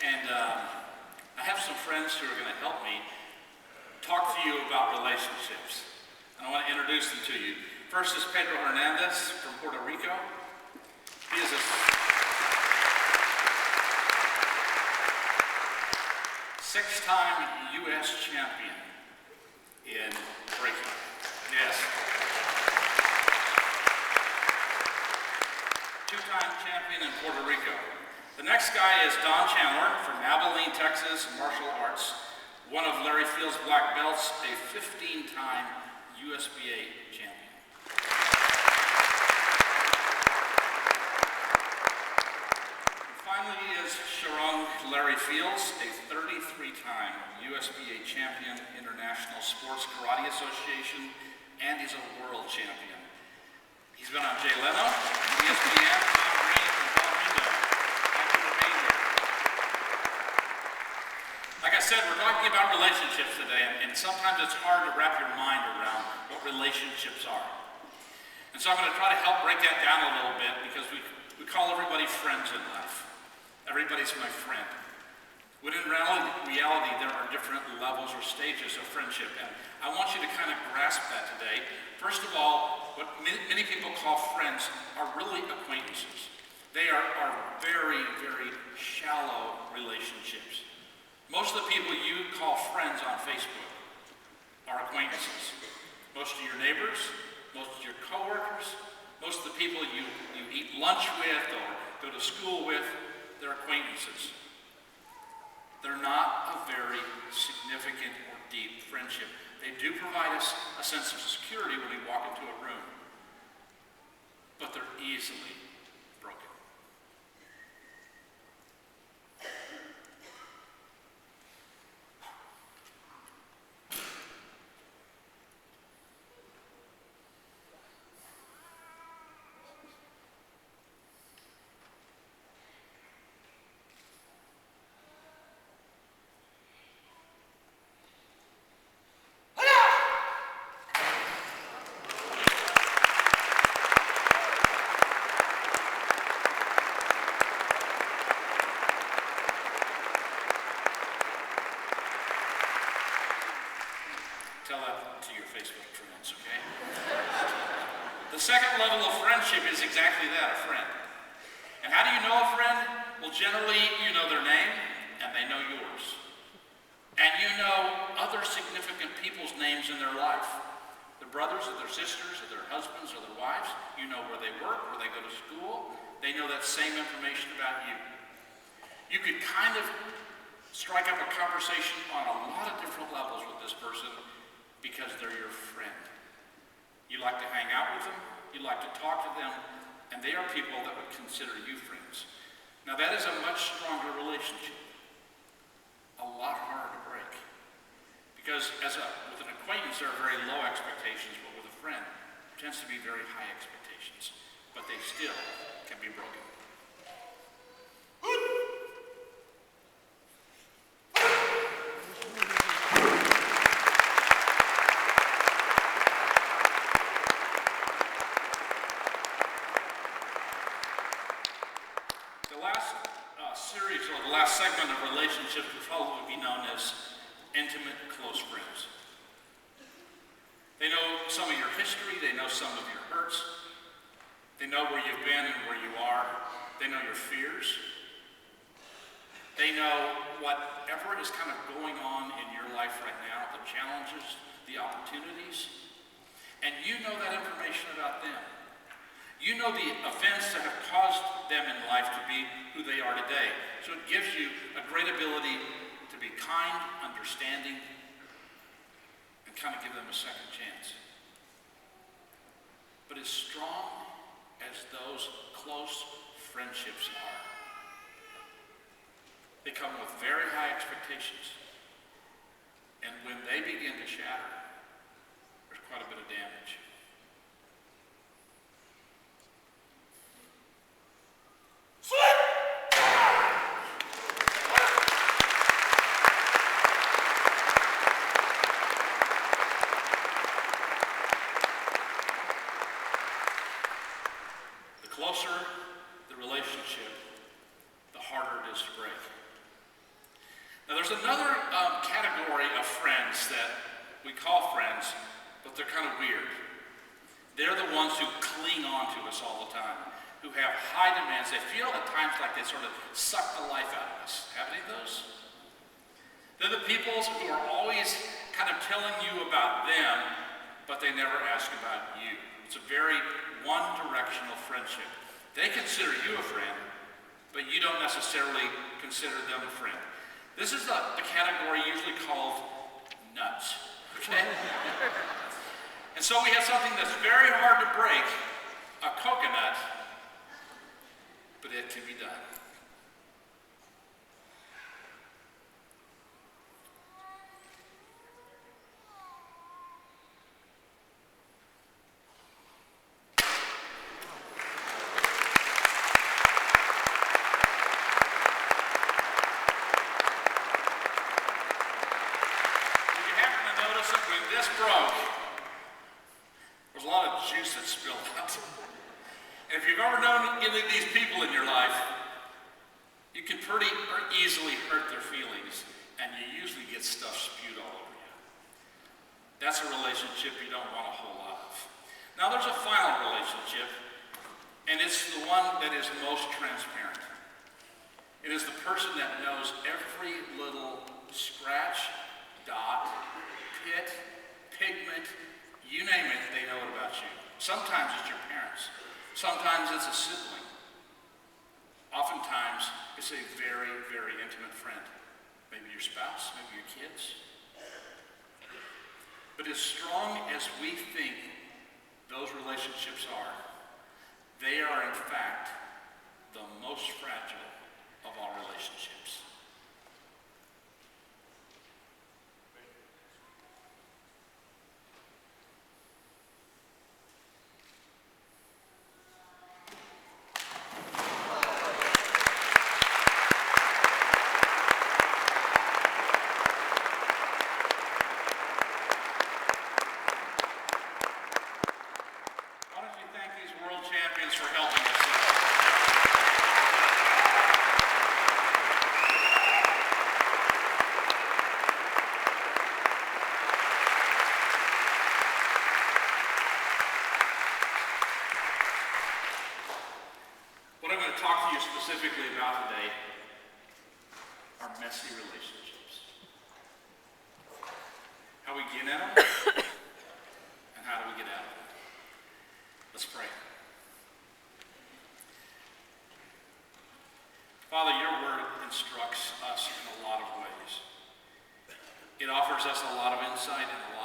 And I have some friends who are going to help me talk to you about relationships. And I want to introduce them to you. First is Pedro Hernandez from Puerto Rico. He is a six-time U.S. champion in breaking. Yes. Two-time champion in Puerto Rico. The next guy is Don Chandler from Abilene, Texas, martial arts. One of Larry Field's black belts, a 15-time USBA champion. And finally is Sharon Larry Fields, a 33-time USBA champion, International Sports Karate Association, and he's a world champion. He's been on Jay Leno, ESPN, Tom Green, and Paul Rindo. Thank you for being here. Like I said, we're talking about relationships today, and sometimes it's hard to wrap your mind around what relationships are. And so I'm going to try to help break that down a little bit, because we call everybody friends in life. Everybody's my friend. When in reality, there are different levels or stages of friendship, and I want you to kind of grasp that today. First of all, what many people call friends are really acquaintances. They are very, very shallow relationships. Most of the people you call friends on Facebook are acquaintances. Most of your neighbors, most of your coworkers, most of the people you eat lunch with or go to school with, they're acquaintances. They're not a very significant or deep friendship. They do provide us a sense of security when we walk into a room, but they're easily broken. Tell that to your Facebook friends, okay? The second level of friendship is exactly that, a friend. And how do you know a friend? Well, generally, you know their name, and they know yours. And you know other significant people's names in their life. Their brothers, or their sisters, or their husbands, or their wives. You know where they work, where they go to school. They know that same information about you. You could kind of strike up a conversation on a lot of different levels with this person, because they're your friend. You like to hang out with them, you like to talk to them, and they are people that would consider you friends. Now that is a much stronger relationship, a lot harder to break. Because with an acquaintance, there are very low expectations, but with a friend, there tends to be very high expectations, but they still can be broken. The last segment of relationships will probably be known as intimate, close friends. They know some of your history, they know some of your hurts, they know where you've been and where you are, they know your fears, they know whatever is kind of going on in your life right now, the challenges, the opportunities, and you know that information about them. You know the events that have caused them in life to be who they are today. So it gives you a great ability to be kind, understanding, and kind of give them a second chance. But as strong as those close friendships are, they come with very high expectations. And when they begin to shatter, there's quite a bit of damage. The closer the relationship, the harder it is to break. Now there's another category of friends that we call friends, but they're kind of weird. They're the ones who cling on to us all the time, who have high demands. They feel at times like they sort of suck the life out of us. Have any of those? They're the people who are always kind of telling you about them, but they never ask about you. It's a very one-directional friendship. They consider you a friend, but you don't necessarily consider them a friend. This is the category usually called nuts, okay? And so we have something that's very hard to break, a coconut, but it can be done. When this broke, there was a lot of juice that spilled out. And if you've ever known any of these people in your life, you can pretty easily hurt their feelings, and you usually get stuff spewed all over you. That's a relationship you don't want a whole lot of. Now there's a final relationship, and it's the one that is most transparent. It is the person that knows every little scratch, dot, pit, pigment, you name it, they know it about you. Sometimes it's your parents. Sometimes it's a sibling. Oftentimes, it's a very, very intimate friend. Maybe your spouse, maybe your kids. But as strong as we think those relationships are, they are in fact the most fragile of all relationships. For helping us. What I'm going to talk to you specifically about today are messy relationships. How we get in them, and how do we get out of them. Let's pray. Father, your word instructs us in a lot of ways. It offers us a lot of insight and a lot